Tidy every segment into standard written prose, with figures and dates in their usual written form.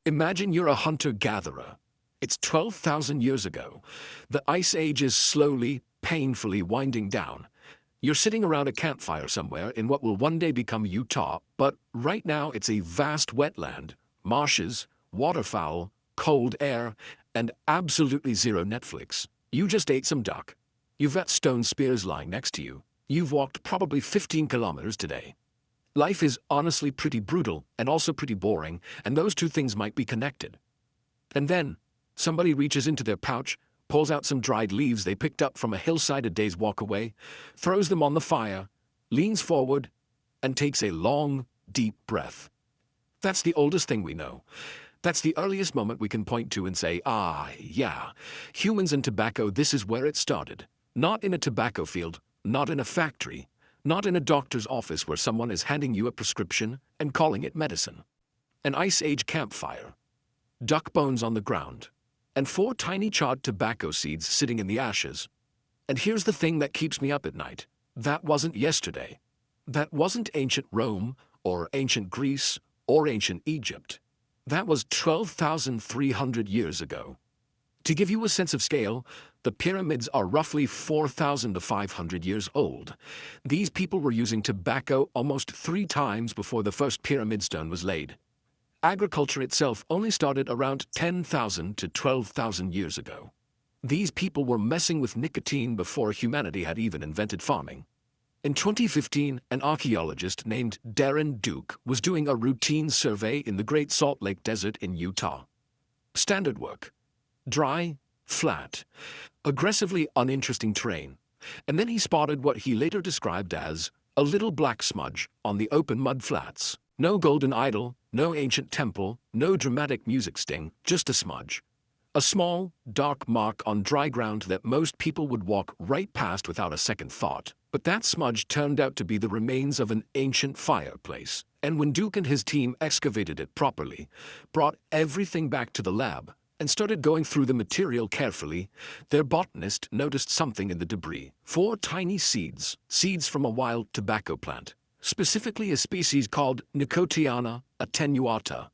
Imagine you're a hunter-gatherer. It's 12,000 years ago. The Ice Age is slowly, painfully winding down. You're sitting around a campfire somewhere in what will one day become Utah, but right now it's a vast wetland, marshes, waterfowl, cold air, and absolutely zero Netflix. You just ate some duck. You've got stone spears lying next to you. You've walked probably 15 kilometers today. Life is honestly pretty brutal and also pretty boring, and those two things might be connected. And then, somebody reaches into their pouch, pulls out some dried leaves they picked up from a hillside a day's walk away, throws them on the fire, leans forward, and takes a long, deep breath. That's the oldest thing we know. That's the earliest moment we can point to and say, ah, yeah, humans and tobacco, this is where it started. Not in a tobacco field, not in a factory, not in a doctor's office where someone is handing you a prescription and calling it medicine. An Ice Age campfire, duck bones on the ground, and 4 tiny charred tobacco seeds sitting in the ashes. And here's the thing that keeps me up at night. That wasn't yesterday. That wasn't ancient Rome, or ancient Greece, or ancient Egypt. That was 12,300 years ago. To give you a sense of scale, the pyramids are roughly 4,000 to 500 years old. These people were using tobacco almost 3 times before the first pyramid stone was laid. Agriculture itself only started around 10,000 to 12,000 years ago. These people were messing with nicotine before humanity had even invented farming. In 2015, an archaeologist named Darren Duke was doing a routine survey in the Great Salt Lake Desert in Utah. Standard work. Dry, flat, aggressively uninteresting terrain. And then he spotted what he later described as a little black smudge on the open mud flats. No golden idol, no ancient temple, no dramatic music sting, just a smudge. A small, dark mark on dry ground that most people would walk right past without a second thought. But that smudge turned out to be the remains of an ancient fireplace. And when Duke and his team excavated it properly, brought everything back to the lab, and started going through the material carefully, their botanist noticed something in the debris. 4 tiny seeds from a wild tobacco plant, specifically a species called Nicotiana attenuata,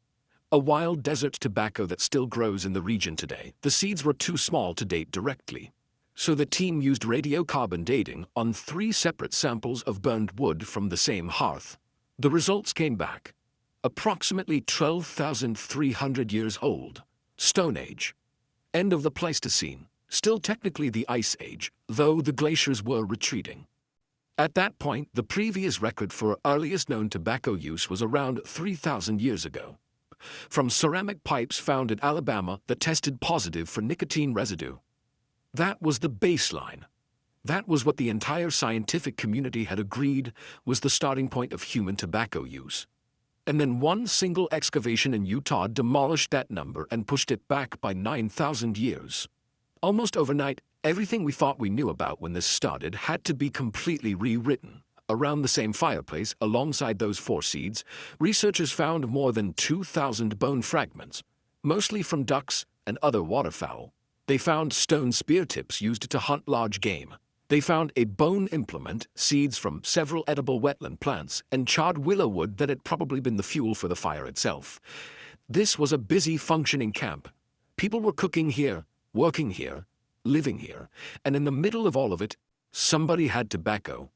a wild desert tobacco that still grows in the region today. The seeds were too small to date directly, so the team used radiocarbon dating on 3 separate samples of burned wood from the same hearth. The results came back. Approximately 12,300 years old. Stone Age. End of the Pleistocene. Still technically the Ice Age, though the glaciers were retreating. At that point, the previous record for earliest known tobacco use was around 3,000 years ago. From ceramic pipes found in Alabama that tested positive for nicotine residue. That was the baseline. That was what the entire scientific community had agreed was the starting point of human tobacco use. And then one single excavation in Utah demolished that number and pushed it back by 9,000 years. Almost overnight, everything we thought we knew about when this started had to be completely rewritten. Around the same fireplace, alongside those 4 seeds, researchers found more than 2,000 bone fragments, mostly from ducks and other waterfowl. They found stone spear tips used to hunt large game. They found a bone implement, seeds from several edible wetland plants, and charred willow wood that had probably been the fuel for the fire itself. This was a busy, functioning camp. People were cooking here, working here, living here, and in the middle of all of it, somebody had tobacco.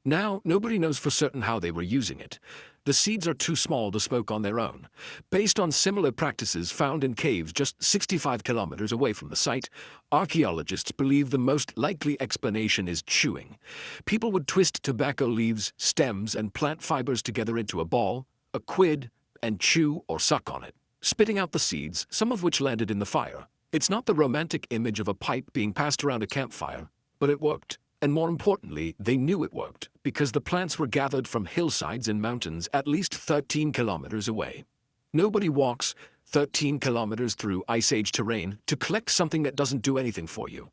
Now, nobody knows for certain how they were using it. The seeds are too small to smoke on their own. Based on similar practices found in caves just 65 kilometers away from the site, archaeologists believe the most likely explanation is chewing. People would twist tobacco leaves, stems, and plant fibers together into a ball, a quid, and chew or suck on it, spitting out the seeds, some of which landed in the fire. It's not the romantic image of a pipe being passed around a campfire, but it worked. And more importantly, they knew it worked, because the plants were gathered from hillsides and mountains at least 13 kilometers away. Nobody walks 13 kilometers through Ice Age terrain to collect something that doesn't do anything for you.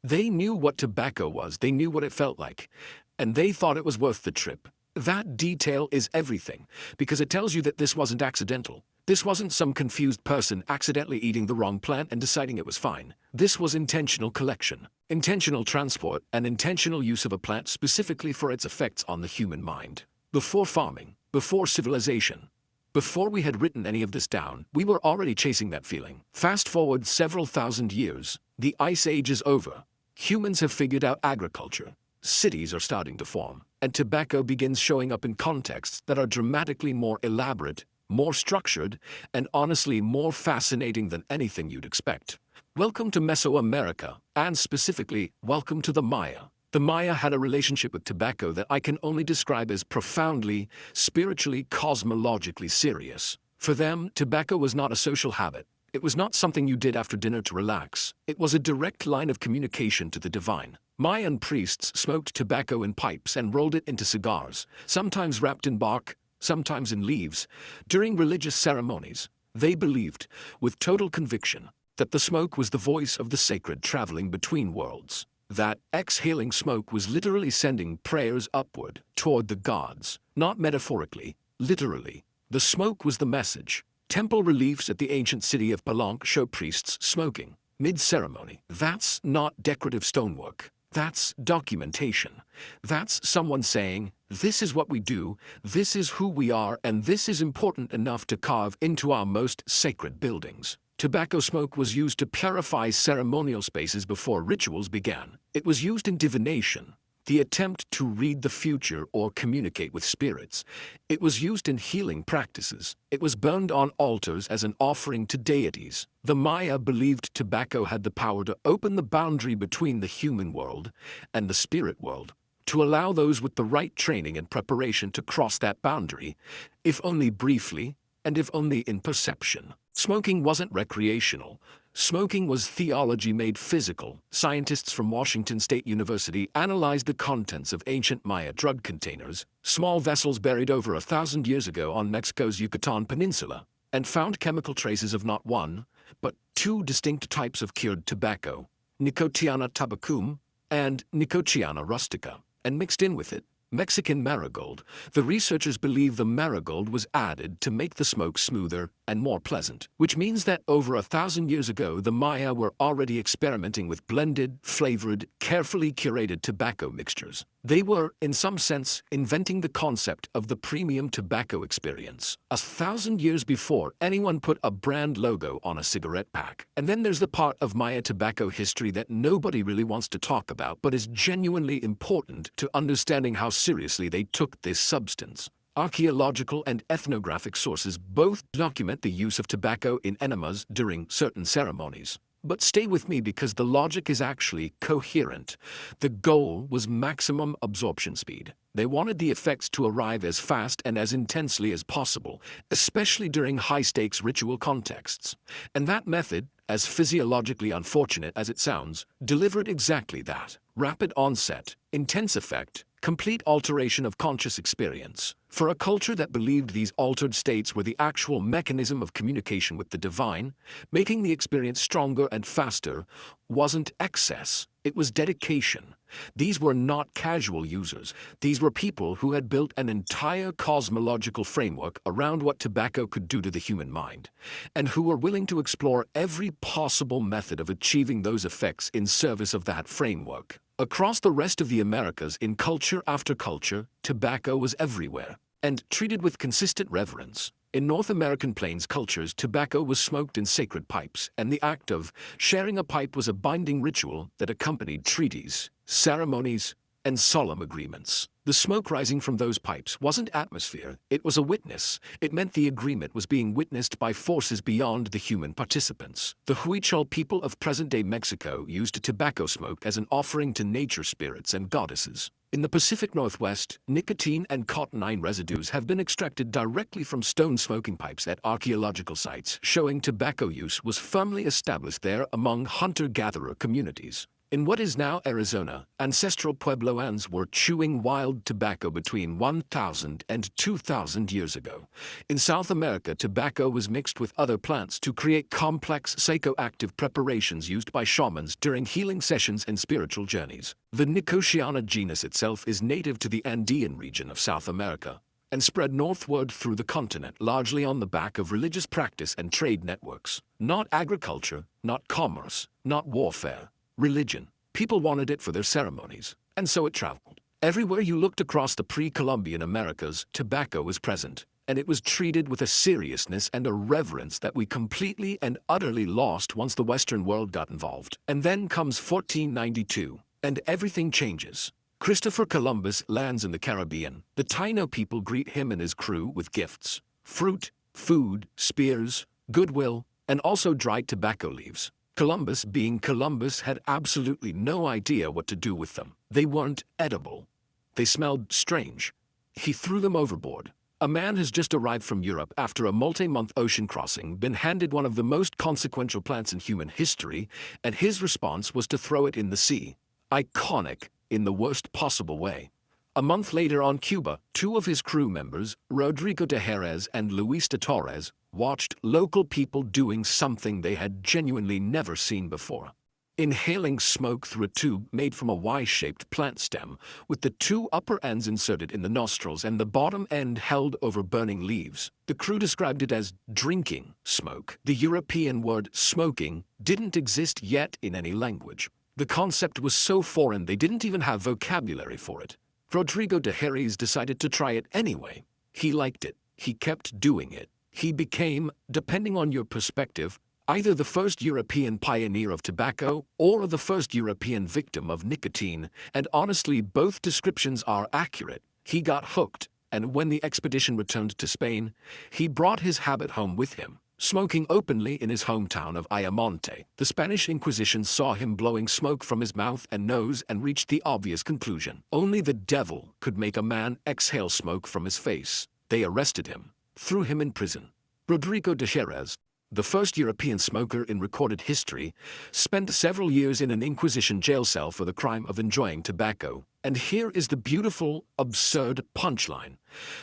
They knew what tobacco was, they knew what it felt like, and they thought it was worth the trip. That detail is everything, because it tells you that this wasn't accidental. This wasn't some confused person accidentally eating the wrong plant and deciding it was fine. This was intentional collection, intentional transport, and intentional use of a plant specifically for its effects on the human mind. Before farming, before civilization, Before we had written any of this down, we were already chasing that feeling. Fast forward several thousand years, the Ice Age is over. Humans have figured out agriculture. Cities are starting to form, and tobacco begins showing up in contexts that are dramatically more elaborate, more structured, and honestly more fascinating than anything you'd expect. Welcome to Mesoamerica, and specifically, welcome to the Maya. The Maya had a relationship with tobacco that I can only describe as profoundly, spiritually, cosmologically serious. For them, tobacco was not a social habit. It was not something you did after dinner to relax. It was a direct line of communication to the divine. Mayan priests smoked tobacco in pipes and rolled it into cigars, sometimes wrapped in bark, sometimes in leaves. During religious ceremonies, they believed, with total conviction, that the smoke was the voice of the sacred traveling between worlds. That exhaling smoke was literally sending prayers upward toward the gods, not metaphorically, literally. The smoke was the message. Temple reliefs at the ancient city of Palenque show priests smoking mid-ceremony. That's not decorative stonework. That's documentation. That's someone saying, this is what we do, this is who we are, and this is important enough to carve into our most sacred buildings. Tobacco smoke was used to purify ceremonial spaces before rituals began. It was used in divination, the attempt to read the future or communicate with spirits. It was used in healing practices. It was burned on altars as an offering to deities. The Maya believed tobacco had the power to open the boundary between the human world and the spirit world, to allow those with the right training and preparation to cross that boundary, if only briefly, and if only in perception. Smoking wasn't recreational. Smoking was theology made physical. Scientists from Washington State University analyzed the contents of ancient Maya drug containers, small vessels buried over 1,000 years ago on Mexico's Yucatan Peninsula, and found chemical traces of not one, but two distinct types of cured tobacco, Nicotiana tabacum and Nicotiana rustica, and mixed in with it, Mexican marigold. The researchers believe the marigold was added to make the smoke smoother and more pleasant, which means that over 1,000 years ago the Maya were already experimenting with blended, flavored, carefully curated tobacco mixtures. They were, in some sense, inventing the concept of the premium tobacco experience, 1,000 years before anyone put a brand logo on a cigarette pack. And then there's the part of Maya tobacco history that nobody really wants to talk about, but is genuinely important to understanding how seriously they took this substance. Archaeological and ethnographic sources both document the use of tobacco in enemas during certain ceremonies. But stay with me because the logic is actually coherent. The goal was maximum absorption speed. They wanted the effects to arrive as fast and as intensely as possible, especially during high-stakes ritual contexts. And that method, as physiologically unfortunate as it sounds, delivered exactly that. Rapid onset, intense effect, complete alteration of conscious experience. For a culture that believed these altered states were the actual mechanism of communication with the divine, making the experience stronger and faster wasn't excess, it was dedication. These were not casual users. These were people who had built an entire cosmological framework around what tobacco could do to the human mind, and who were willing to explore every possible method of achieving those effects in service of that framework. Across the rest of the Americas, in culture after culture, tobacco was everywhere, and treated with consistent reverence. In North American Plains cultures, tobacco was smoked in sacred pipes, and the act of sharing a pipe was a binding ritual that accompanied treaties, ceremonies, and solemn agreements. The smoke rising from those pipes wasn't atmosphere, it was a witness. It meant the agreement was being witnessed by forces beyond the human participants. The Huichol people of present-day Mexico used tobacco smoke as an offering to nature spirits and goddesses. In the Pacific Northwest, nicotine and cotinine residues have been extracted directly from stone smoking pipes at archaeological sites, showing tobacco use was firmly established there among hunter-gatherer communities. In what is now Arizona, ancestral Puebloans were chewing wild tobacco between 1,000 and 2,000 years ago. In South America, tobacco was mixed with other plants to create complex psychoactive preparations used by shamans during healing sessions and spiritual journeys. The Nicotiana genus itself is native to the Andean region of South America and spread northward through the continent largely on the back of religious practice and trade networks. Not agriculture, not commerce, not warfare. Religion. People wanted it for their ceremonies, and so it traveled. Everywhere you looked across the pre-Columbian Americas, tobacco was present, and it was treated with a seriousness and a reverence that we completely and utterly lost once the Western world got involved. And then comes 1492, and everything changes. Christopher Columbus lands in the Caribbean. The Taino people greet him and his crew with gifts: fruit, food, spears, goodwill, and also dried tobacco leaves. Columbus, being Columbus, had absolutely no idea what to do with them. They weren't edible. They smelled strange. He threw them overboard. A man has just arrived from Europe after a multi-month ocean crossing, been handed one of the most consequential plants in human history, and his response was to throw it in the sea. Iconic, in the worst possible way. A month later on Cuba, two of his crew members, Rodrigo de Jerez and Luis de Torres, watched local people doing something they had genuinely never seen before. Inhaling smoke through a tube made from a Y-shaped plant stem, with the two upper ends inserted in the nostrils and the bottom end held over burning leaves. The crew described it as drinking smoke. The European word smoking didn't exist yet in any language. The concept was so foreign they didn't even have vocabulary for it. Rodrigo de Jerez decided to try it anyway. He liked it. He kept doing it. He became, depending on your perspective, either the first European pioneer of tobacco or the first European victim of nicotine, and honestly both descriptions are accurate. He got hooked, and when the expedition returned to Spain, he brought his habit home with him, smoking openly in his hometown of Ayamonte. The Spanish Inquisition saw him blowing smoke from his mouth and nose and reached the obvious conclusion: only the devil could make a man exhale smoke from his face. They arrested him, threw him in prison. Rodrigo de Jerez, the first European smoker in recorded history, spent several years in an Inquisition jail cell for the crime of enjoying tobacco. And here is the beautiful, absurd punchline.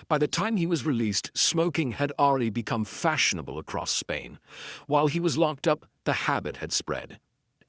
By the time he was released, smoking had already become fashionable across Spain. While he was locked up, the habit had spread.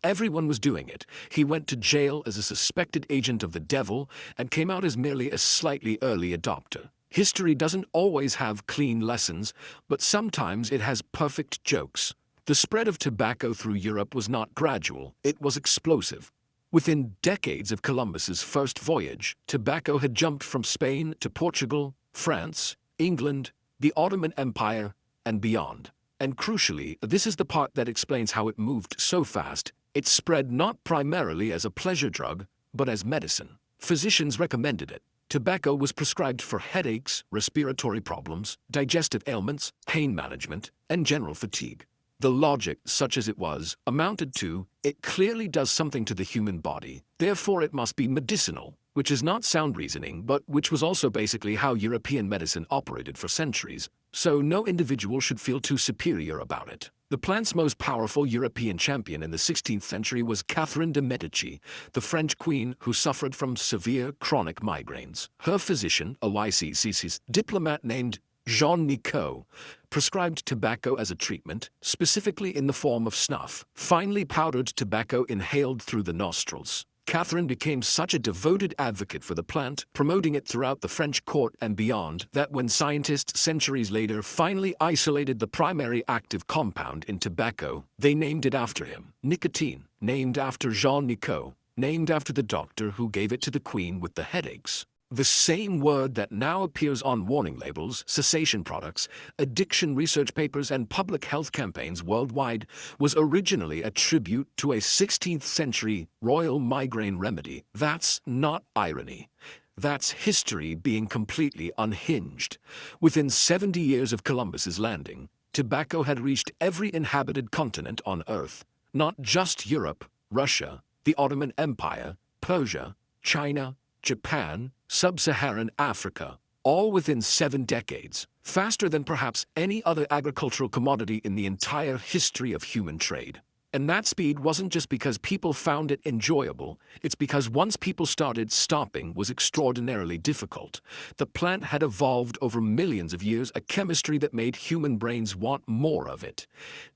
Everyone was doing it. He went to jail as a suspected agent of the devil and came out as merely a slightly early adopter. History doesn't always have clean lessons, but sometimes it has perfect jokes. The spread of tobacco through Europe was not gradual, it was explosive. Within decades of Columbus's first voyage, tobacco had jumped from Spain to Portugal, France, England, the Ottoman Empire, and beyond. And crucially, this is the part that explains how it moved so fast. It spread not primarily as a pleasure drug, but as medicine. Physicians recommended it. Tobacco was prescribed for headaches, respiratory problems, digestive ailments, pain management, and general fatigue. The logic, such as it was, amounted to, it clearly does something to the human body, therefore it must be medicinal, which is not sound reasoning, but which was also basically how European medicine operated for centuries, so no individual should feel too superior about it. The plant's most powerful European champion in the 16th century was Catherine de' Medici, the French queen who suffered from severe chronic migraines. Her physician, a YCC's diplomat named Jean Nicot, prescribed tobacco as a treatment, specifically in the form of snuff, finely powdered tobacco inhaled through the nostrils. Catherine became such a devoted advocate for the plant, promoting it throughout the French court and beyond, that when scientists centuries later finally isolated the primary active compound in tobacco, they named it after him. Nicotine, named after Jean Nicot, named after the doctor who gave it to the queen with the headaches. The same word that now appears on warning labels, cessation products, addiction research papers, and public health campaigns worldwide was originally a tribute to a 16th century royal migraine remedy. That's not irony. That's history being completely unhinged. Within 70 years of Columbus's landing, tobacco had reached every inhabited continent on Earth, not just Europe, Russia, the Ottoman Empire, Persia, China, Japan, Sub-Saharan Africa, all within 7 decades, faster than perhaps any other agricultural commodity in the entire history of human trade. And that speed wasn't just because people found it enjoyable, it's because once people started, stopping was extraordinarily difficult. The plant had evolved over millions of years, a chemistry that made human brains want more of it.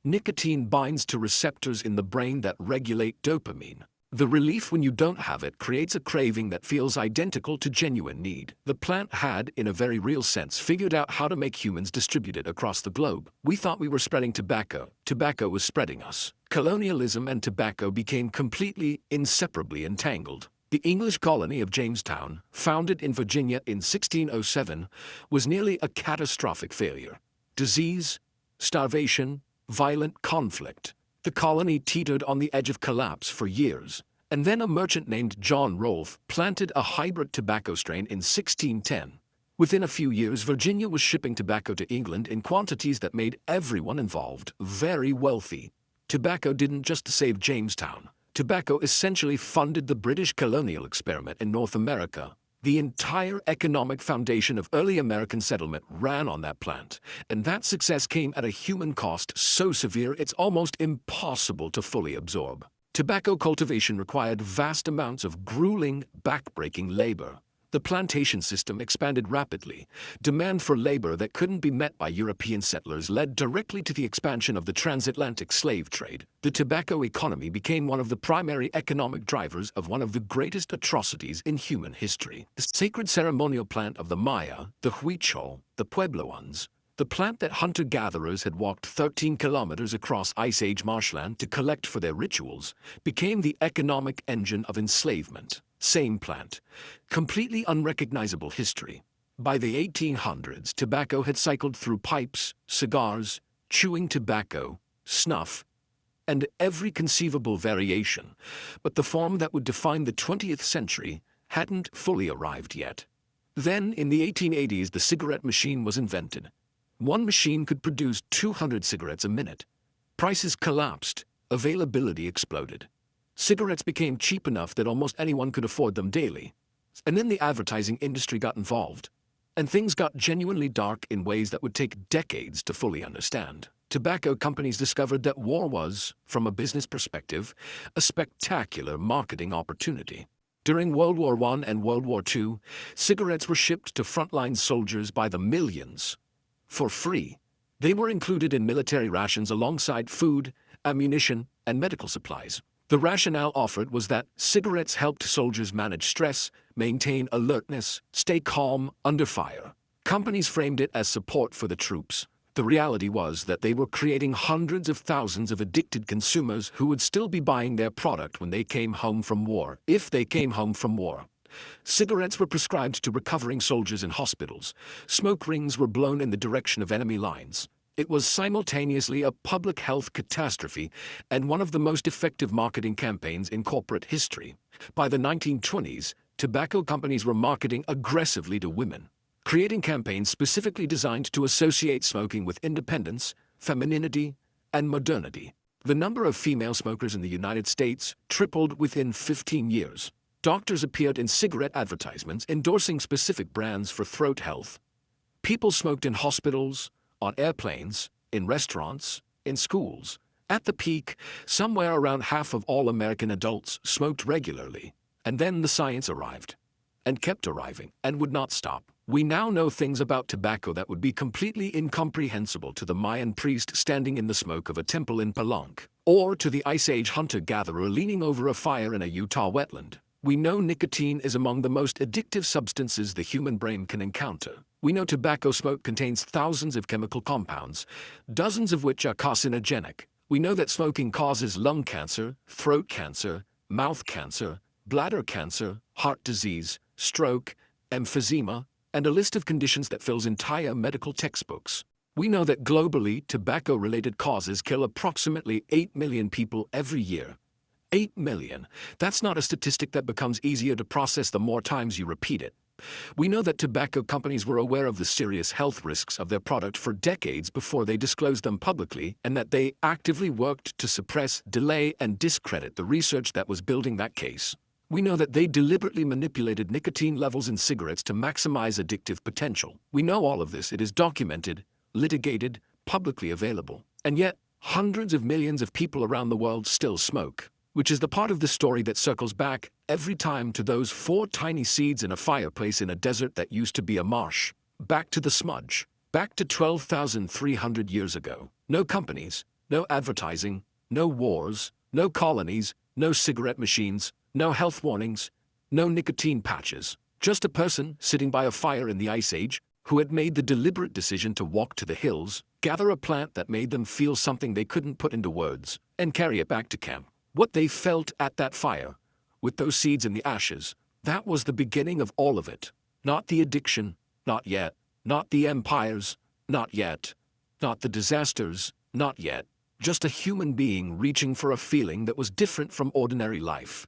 Nicotine binds to receptors in the brain that regulate dopamine. The relief when you don't have it creates a craving that feels identical to genuine need. The plant had, in a very real sense, figured out how to make humans distribute it across the globe. We thought we were spreading tobacco. Tobacco was spreading us. Colonialism and tobacco became completely, inseparably entangled. The English colony of Jamestown, founded in Virginia in 1607, was nearly a catastrophic failure. Disease, starvation, violent conflict. The colony teetered on the edge of collapse for years, and then a merchant named John Rolfe planted a hybrid tobacco strain in 1610. Within a few years, Virginia was shipping tobacco to England in quantities that made everyone involved very wealthy. Tobacco didn't just save Jamestown. Tobacco essentially funded the British colonial experiment in North America. The entire economic foundation of early American settlement ran on that plant, and that success came at a human cost so severe it's almost impossible to fully absorb. Tobacco cultivation required vast amounts of grueling, back-breaking labor. The plantation system expanded rapidly. Demand for labor that couldn't be met by European settlers led directly to the expansion of the transatlantic slave trade. The tobacco economy became one of the primary economic drivers of one of the greatest atrocities in human history. The sacred ceremonial plant of the Maya, the huichol, the Puebloans, the plant that hunter-gatherers had walked 13 kilometers across Ice Age marshland to collect for their rituals, became the economic engine of enslavement. Same plant. Completely unrecognizable history. By the 1800s, tobacco had cycled through pipes, cigars, chewing tobacco, snuff, and every conceivable variation, but the form that would define the 20th century hadn't fully arrived yet. Then, in the 1880s, the cigarette machine was invented. One machine could produce 200 cigarettes a minute. Prices collapsed, availability exploded. Cigarettes became cheap enough that almost anyone could afford them daily. And then the advertising industry got involved. And things got genuinely dark in ways that would take decades to fully understand. Tobacco companies discovered that war was, from a business perspective, a spectacular marketing opportunity. During World War I and World War II, cigarettes were shipped to frontline soldiers by the millions. For free. They were included in military rations alongside food, ammunition, and medical supplies. The rationale offered was that cigarettes helped soldiers manage stress, maintain alertness, stay calm under fire. Companies framed it as support for the troops. The reality was that they were creating hundreds of thousands of addicted consumers who would still be buying their product when they came home from war, if they came home from war. Cigarettes were prescribed to recovering soldiers in hospitals. Smoke rings were blown in the direction of enemy lines. It was simultaneously a public health catastrophe and one of the most effective marketing campaigns in corporate history. By the 1920s, tobacco companies were marketing aggressively to women, creating campaigns specifically designed to associate smoking with independence, femininity, and modernity. The number of female smokers in the United States tripled within 15 years. Doctors appeared in cigarette advertisements endorsing specific brands for throat health. People smoked in hospitals, on airplanes, in restaurants, in schools. At the peak, somewhere around half of all American adults smoked regularly. And then the science arrived. And kept arriving, and would not stop. We now know things about tobacco that would be completely incomprehensible to the Mayan priest standing in the smoke of a temple in Palenque, or to the Ice Age hunter-gatherer leaning over a fire in a Utah wetland. We know nicotine is among the most addictive substances the human brain can encounter. We know tobacco smoke contains thousands of chemical compounds, dozens of which are carcinogenic. We know that smoking causes lung cancer, throat cancer, mouth cancer, bladder cancer, heart disease, stroke, emphysema, and a list of conditions that fills entire medical textbooks. We know that globally, tobacco-related causes kill approximately 8 million people every year. 8 million. That's not a statistic that becomes easier to process the more times you repeat it. We know that tobacco companies were aware of the serious health risks of their product for decades before they disclosed them publicly, and that they actively worked to suppress, delay, and discredit the research that was building that case. We know that they deliberately manipulated nicotine levels in cigarettes to maximize addictive potential. We know all of this. It is documented, litigated, publicly available. And yet, hundreds of millions of people around the world still smoke. Which is the part of the story that circles back every time to those 4 tiny seeds in a fireplace in a desert that used to be a marsh. Back to the smudge. Back to 12,300 years ago. No companies, no advertising, no wars, no colonies, no cigarette machines, no health warnings, no nicotine patches. Just a person sitting by a fire in the Ice Age who had made the deliberate decision to walk to the hills, gather a plant that made them feel something they couldn't put into words, and carry it back to camp. What they felt at that fire with those seeds in the ashes. That was the beginning of all of it. Not the addiction, not yet. Not the empires, not yet. Not the disasters, not yet. Just a human being reaching for a feeling that was different from ordinary life.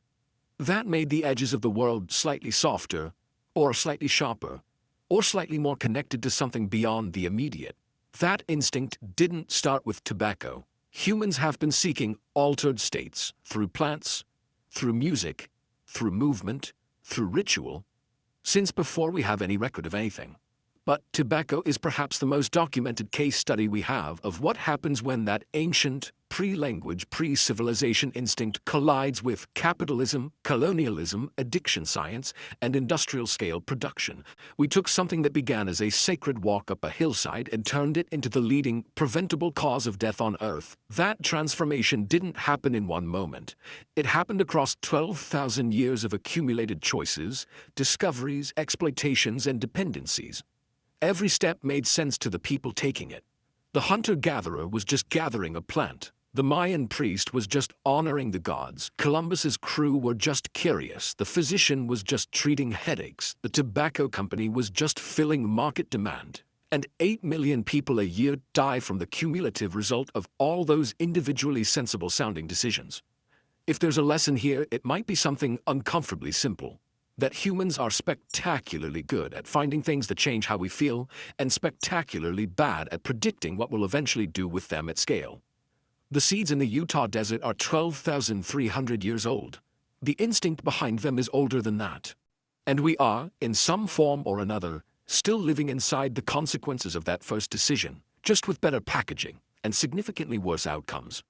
That made the edges of the world slightly softer, or slightly sharper, or slightly more connected to something beyond the immediate. That instinct didn't start with tobacco. Humans have been seeking altered states through plants, through music, through movement, through ritual, since before we have any record of anything. But tobacco is perhaps the most documented case study we have of what happens when that ancient, pre-language, pre-civilization instinct collides with capitalism, colonialism, addiction science, and industrial-scale production. We took something that began as a sacred walk up a hillside and turned it into the leading, preventable cause of death on Earth. That transformation didn't happen in one moment. It happened across 12,000 years of accumulated choices, discoveries, exploitations, and dependencies. Every step made sense to the people taking it. The hunter-gatherer was just gathering a plant. The Mayan priest was just honoring the gods. Columbus's crew were just curious. The physician was just treating headaches. The tobacco company was just filling market demand. And 8 million people a year die from the cumulative result of all those individually sensible-sounding decisions. If there's a lesson here, it might be something uncomfortably simple. That humans are spectacularly good at finding things that change how we feel, and spectacularly bad at predicting what we'll eventually do with them at scale. The seeds in the Utah desert are 12,300 years old. The instinct behind them is older than that. And we are, in some form or another, still living inside the consequences of that first decision, just with better packaging and significantly worse outcomes.